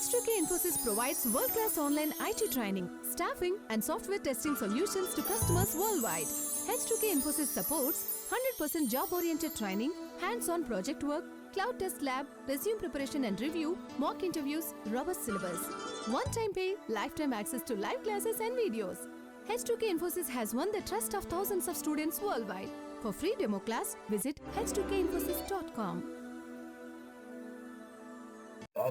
H2K Infosys provides world-class online IT training, staffing and software testing solutions to customers worldwide. H2K Infosys supports 100% job-oriented training, hands-on project work, cloud test lab, resume preparation and review, mock interviews, robust syllabus. One-time pay, lifetime access to live classes and videos. H2K Infosys has won the trust of thousands of students worldwide. For free demo class, visit h2kinfosys.com.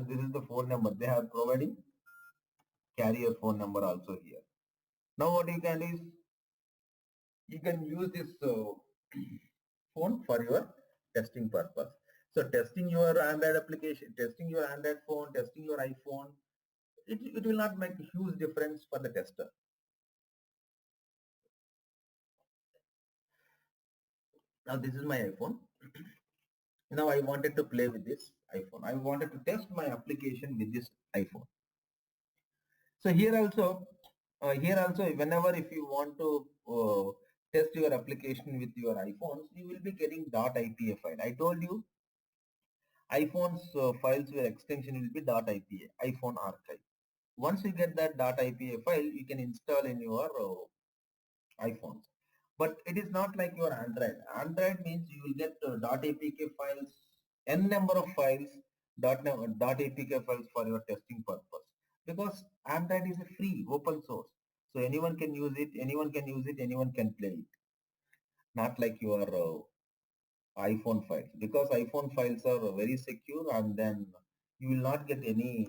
This is the phone number they are providing. Carry your phone number also here. Now what you can do is you can use this phone for your testing purpose. So testing your Android application, testing your Android phone, testing your iPhone, it will not make a huge difference for the tester. Now this is my iPhone. Now I wanted to play with this iPhone. I wanted to test my application with this iPhone. So here also, whenever if you want to test your application with your iPhones, you will be getting .ipa file. I told you iPhone's files where extension will be .ipa, iPhone archive. Once you get that .ipa file, you can install in your iPhones. But it is not like your Android. Android means you will get .apk files, n number of files, .apk files for your testing purpose. Because Android is a free, open source. So anyone can use it, anyone can use it, anyone can play it. Not like your iPhone files. Because iPhone files are very secure and then you will not get any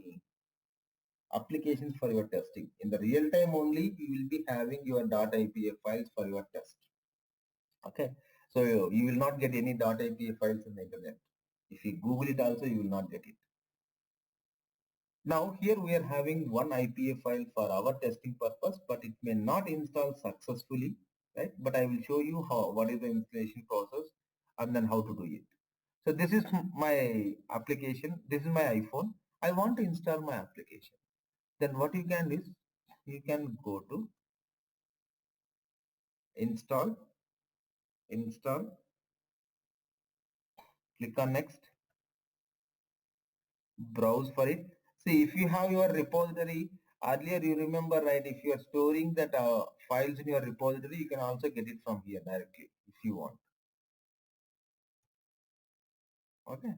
applications for your testing. In the real time only, you will be having your .ipa files for your test. Okay, so you will not get any .ipa files in the internet. If you Google it also, you will not get it. Now here we are having one IPA file for our testing purpose, but it may not install successfully, right? But I will show you what is the installation process and then how to do it. So this is my application. This is my iPhone. I want to install my application. Then what you can do is you can go to install, click on next, browse for it. See, if you have your repository, earlier you remember, right, if you are storing that files in your repository, you can also get it from here directly if you want. Okay.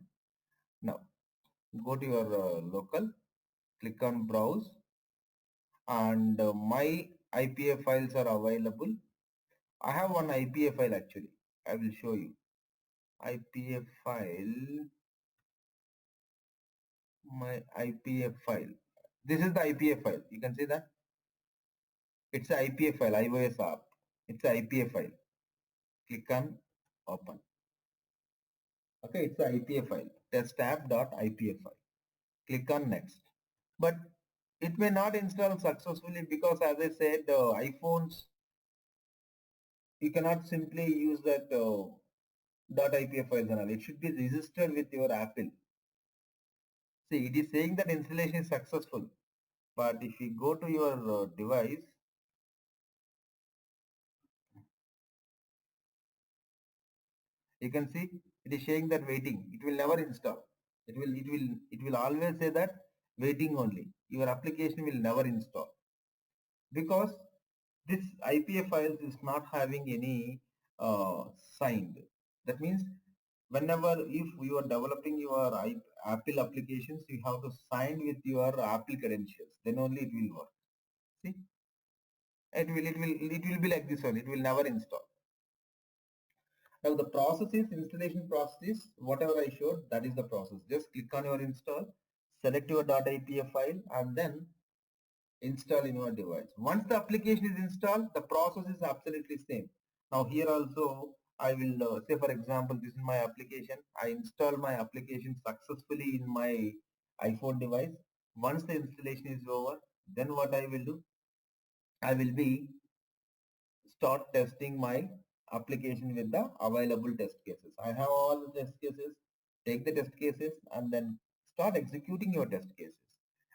Now, go to your local, click on browse, and my IPA files are available. I have one IPA file actually. I will show you. IPA file, my IPA file. This is the IPA file. You can see that. It's an IPA file, iOS app. It's an IPA file. Click on open. Okay, it's an IPA file, testapp.ipa file. Click on next. But it may not install successfully because, as I said, iPhones, you cannot simply use that .ipa files and all. It should be registered with your Apple. See, it is saying that installation is successful. But if you go to your device, you can see it is saying that waiting. It will never install. It will always say that waiting only. Your application will never install because this IPA files is not having any signed. That means whenever if you are developing your Apple applications, you have to sign with your Apple credentials. Then only it will work. See, it will be like this one. It will never install. Now the process is installation process is whatever I showed, that is the process. Just click on your install, select your .ipa file and then install in your device. Once the application is installed, the process is absolutely same. Now here also I will say, for example, this is my application. I install my application successfully in my iPhone device. Once the installation is over, then what I will do, I will be start testing my application with the available test cases. I have all the test cases. Take the test cases and then start executing your test cases.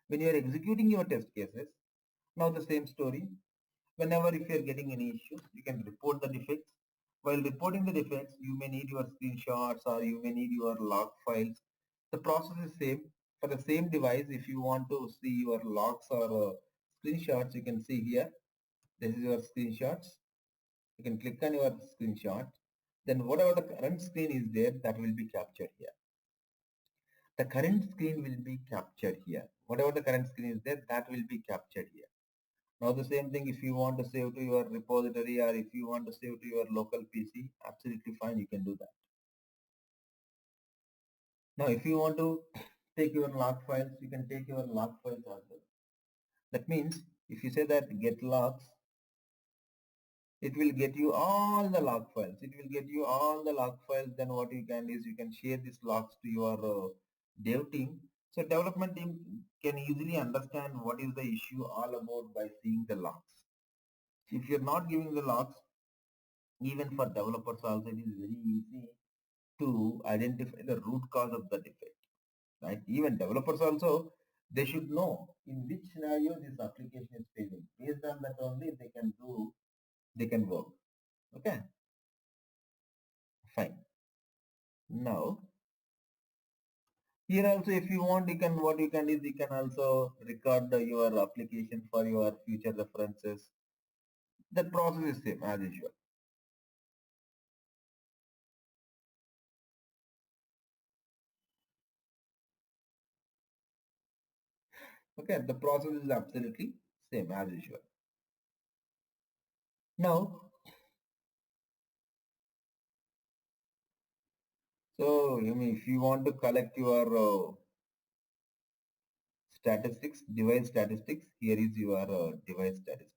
When you are executing your test cases, now the same story. Whenever if you are getting any issues, you can report the defects. While reporting the defects, you may need your screenshots or you may need your log files. The process is same. for the same device, if you want to see your logs or screenshots, you can see here. This is your screenshots. You can click on your screenshot. Then whatever the current screen is there, that will be captured here. The current screen will be captured here. Whatever the current screen is there, that will be captured here. Now the same thing, if you want to save to your repository or if you want to save to your local PC, absolutely fine, you can do that. Now if you want to take your log files, you can take your log files also. That means if you say that get logs, it will get you all the log files. It will get you all the log files. Then what you can is you can share these logs to your dev team. So development team can easily understand what is the issue all about by seeing the logs. If you're not giving the logs, even for developers also, it is very easy to identify the root cause of the defect, right? Even developers also, they should know in which scenario this application is failing. Based on that only they can work. Okay, fine. Now, here also if you want, what you can is you can also record your application for your future references. That process is same as usual. Okay, the process is absolutely same as usual. Now, so I mean, if you want to collect your statistics, device statistics, here is your device statistics.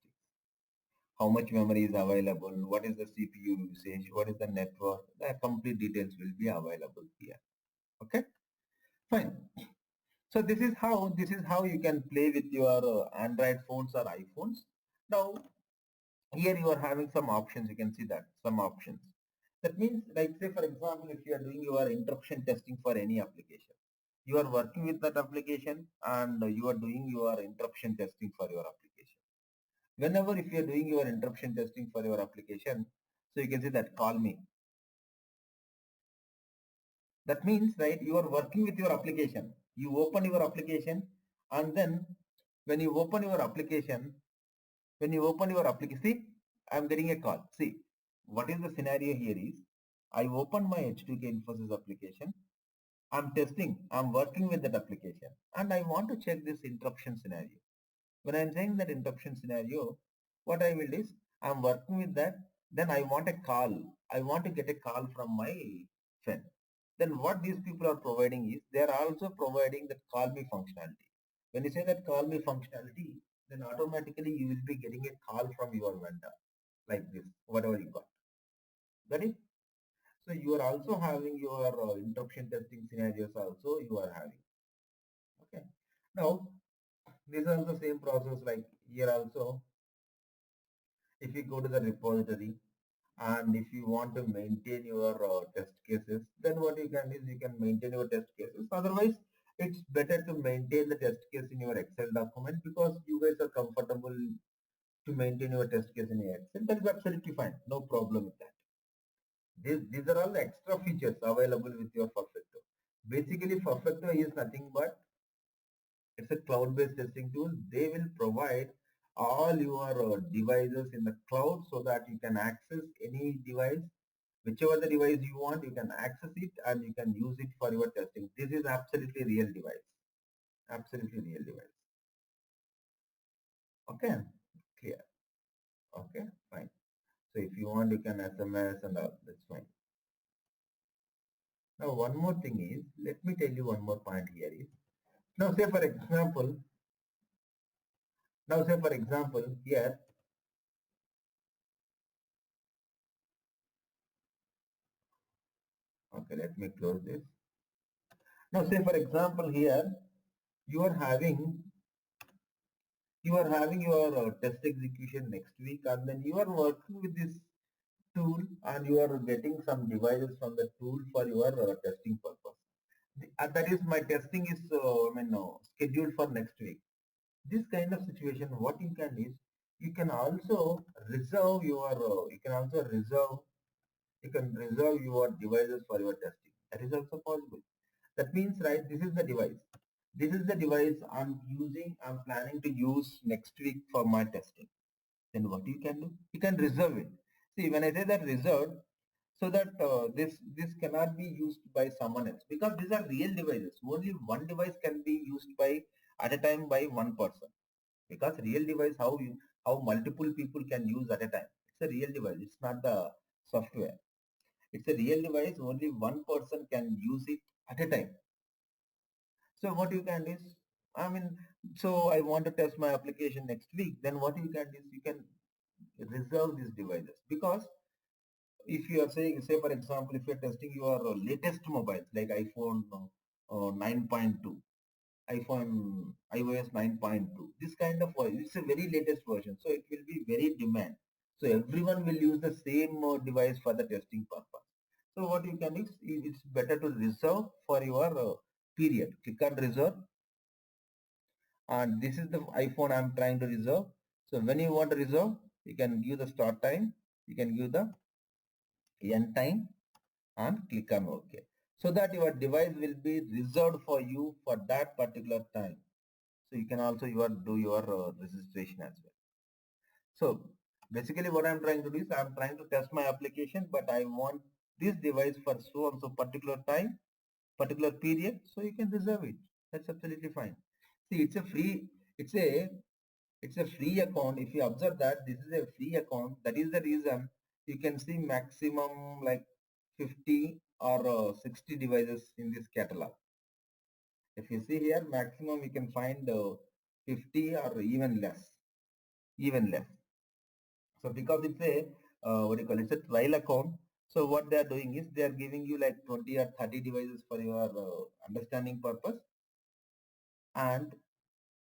How much memory is available, what is the CPU usage, what is the network, the complete details will be available here. Okay, fine. So this is how you can play with your Android phones or iPhones. Now here you are having some options. You can see that some options. That means, like say for example, if you are doing your interruption testing for any application, you are working with that application and you are doing your interruption testing for your application. Whenever if you are doing your interruption testing for your application, so you can see that call me. That means, right, you are working with your application. You open your application and then when you open your application, see, I'm getting a call. See, what is the scenario here is, I open my H2K Infosys application. I'm testing, I'm working with that application and I want to check this interruption scenario. When I'm saying that interruption scenario, what I will do is, I'm working with that, then I want a call. I want to get a call from my friend. Then what these people are providing is, they are also providing that call me functionality. When you say that call me functionality, then automatically you will be getting a call from your vendor like this, whatever you got. Got it? So you are also having your interruption testing scenarios also you are having. Okay. Now, these are the same process like here also. If you go to the repository and if you want to maintain your test cases, then what you can is you can maintain your test cases. Otherwise, it's better to maintain the test case in your Excel document because you guys are comfortable to maintain your test case in your Excel. That is absolutely fine. No problem with that. These are all the extra features available with your Perfecto. Basically, Perfecto is nothing but it's a cloud-based testing tool. They will provide all your devices in the cloud so that you can access any device, whichever the device you want, you can access it and you can use it for your testing. This is absolutely real device. Absolutely real device. Okay, clear. Okay, fine. So if you want, you can SMS and all. That's fine. Now, one more thing is, let me tell you one more point here is, now say for example, here, okay, let me close this. Now say for example here, you are having your test execution next week and then you are working with this tool and you are getting some devices from the tool for your testing purpose. That is my testing is scheduled for next week. This kind of situation, what you can is, you can also reserve your your devices for your testing. That is also possible. That means, right, this is the device. this is the device I'm planning to use next week for my testing. Then what you can do? You can reserve it. See, when I say that reserved, so that this cannot be used by someone else, because these are real devices. Only one device can be used by at a time by one person, because real device, how multiple people can use at a time. It's a real device. It's not the software. It's a real device. Only one person can use it at a time. So what you can do is, I mean, so I want to test my application next week. Then what you can do is you can reserve these devices, because if you are saying, say for example, if you are testing your latest mobiles like iPhone 9.2, iOS 9.2, this kind of voice, it's a very latest version, so it will be very demand. So everyone will use the same device for the testing purpose. So what you can do is, it's better to reserve for your period. Click on reserve, and this is the iPhone I'm trying to reserve. So when you want to reserve, you can give the start time, you can give the end time, and click on OK. So that your device will be reserved for you for that particular time. So you can also do your registration as well. So basically what I'm trying to do is, I'm trying to test my application, but I want this device for so and so particular time, particular period. So you can reserve it. That's absolutely fine. See, it's a it's a free account. If you observe that this is a free account, that is the reason you can see maximum like 50 or 60 devices in this catalog. If you see here, maximum you can find 50 or even less, even less. So because it's a what do you call it? It's a trial account. So what they are doing is, they are giving you like 20 or 30 devices for your understanding purpose. And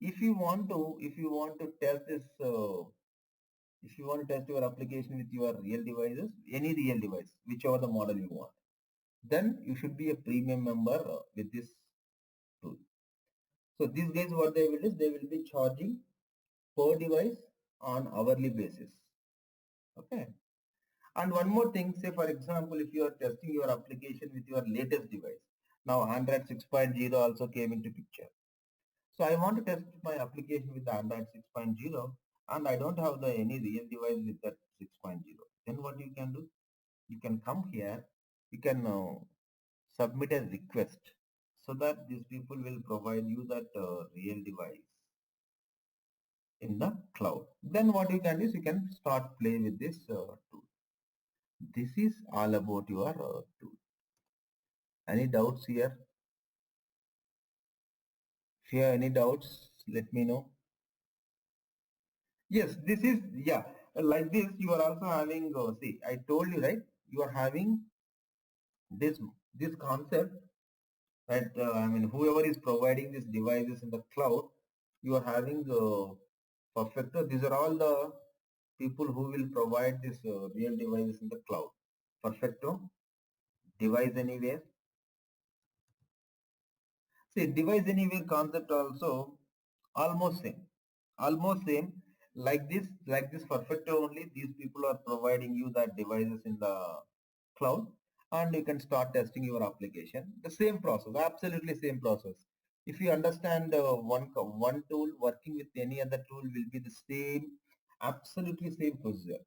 if you want to test this, if you want to test your application with your real devices, any real device, whichever the model you want, then you should be a premium member with this tool. So these guys, what they will do is, they will be charging per device on hourly basis. Okay. And one more thing, say for example, if you are testing your application with your latest device, now Android 6.0 also came into picture. So I want to test my application with the Android 6.0, and I don't have any real device with that 6.0. Then what you can do? You can come here, you can submit a request, so that these people will provide you that real device in the cloud. Then what you can do is, you can start play with this tool. This is all about your tool. Any doubts here? If you have any doubts, let me know. Yes, this is, yeah, like this you are also having, see, I told you, right, you are having this concept, that I mean, whoever is providing these devices in the cloud, you are having Perfecto. These are all the people who will provide this real devices in the cloud. Perfecto, device anywhere. See, device anywhere concept also almost same, almost same. Like this Perfecto only. These people are providing you that devices in the cloud, and you can start testing your application. The same process, absolutely same process. If you understand one tool working with any other tool will be the same, absolutely same procedure.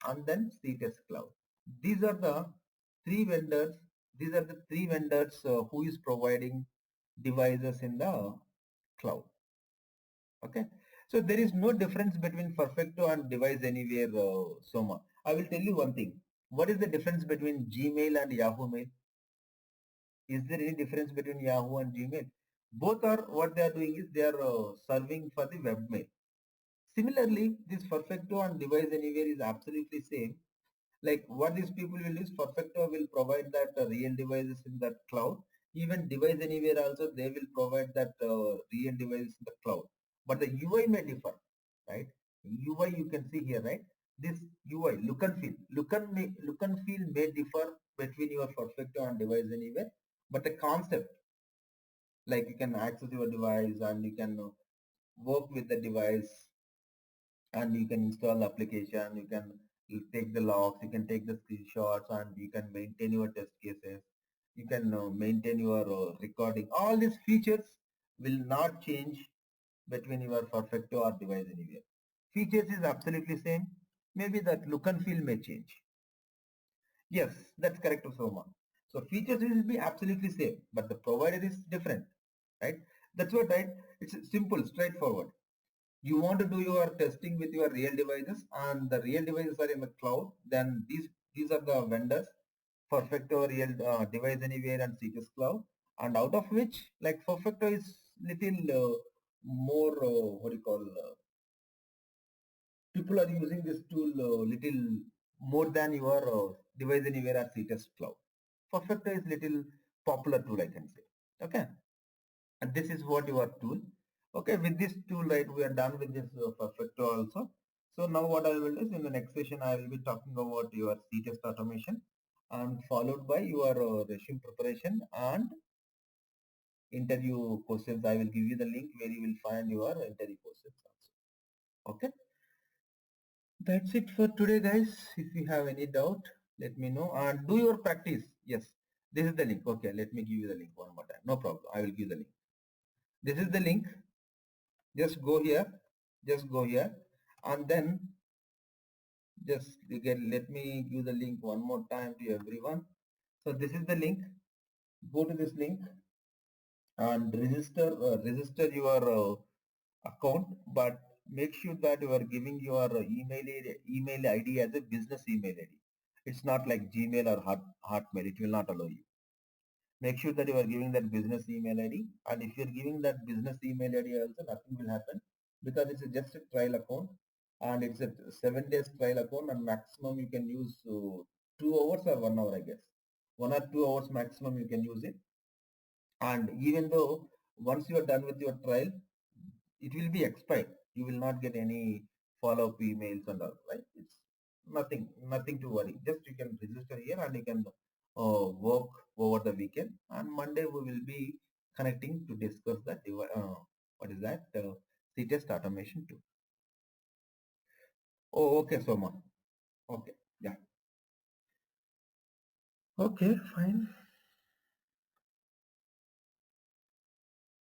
And then CTest Cloud. These are the three vendors. These are the three vendors who is providing devices in the cloud. Okay. So there is no difference between Perfecto and Device Anywhere, Soma. I will tell you one thing. What is the difference between Gmail and Yahoo Mail? Is there any difference between Yahoo and Gmail? Both are, what they are doing is, they are serving for the webmail. Similarly, this Perfecto and Device Anywhere is absolutely same. Like what these people will do is, Perfecto will provide that real devices in that cloud. Even Device Anywhere also, they will provide that real devices in the cloud. But the UI may differ, right? UI you can see here, right? This UI, look and feel. Look and feel may differ between your Perfecto and Device Anywhere. But the concept, like you can access your device and you can work with the device, and you can install the application, you can take the logs, you can take the screenshots, and you can maintain your test cases, you can maintain your recording. All these features will not change between your Perfecto or Device Anywhere. Features is absolutely same. Maybe that look and feel may change. Yes, that's correct, Soma. So features will be absolutely same, but the provider is different, right? That's what, right? It's simple, straightforward. You want to do your testing with your real devices, and the real devices are in the cloud. Then these are the vendors: Perfecto, Real Device Anywhere, and CTS Cloud. And out of which, like Perfecto is little more what do you call? People are using this tool little more than your Device Anywhere or CTS Cloud. Perfecto is little popular tool, I can say. Okay, and this is what your tool. Okay, with this tool, right, we are done with this Perfecto also. So now what I will do is in the next session, I will be talking about your C-test automation and followed by your resume preparation and interview questions. I will give you the link where you will find your interview questions also. Okay, that's it for today, guys. If you have any doubt, let me know and do your practice. Yes, this is the link. Okay, let me give you the link one more time. No problem. I will give the link. This is the link. Just go here, and then just again let me give the link one more time to everyone. So this is the link. Go to this link and register your account, but make sure that you are giving your email ID as a business email ID. It's not like Gmail or Hotmail. It will not allow you. Make sure that you are giving that business email ID, and if you're giving that business email ID also, nothing will happen because it's just a trial account and it's a 7 days trial account, and maximum you can use 2 hours or 1 hour, I guess. 1 or 2 hours maximum you can use it. And even though once you are done with your trial, it will be expired. You will not get any follow-up emails and all, right? It's nothing to worry. Just you can register here and you can work over the weekend. And Monday we will be connecting to discuss that. What is that? C-test automation too. Oh, okay, Soma. Okay, yeah. Okay, fine.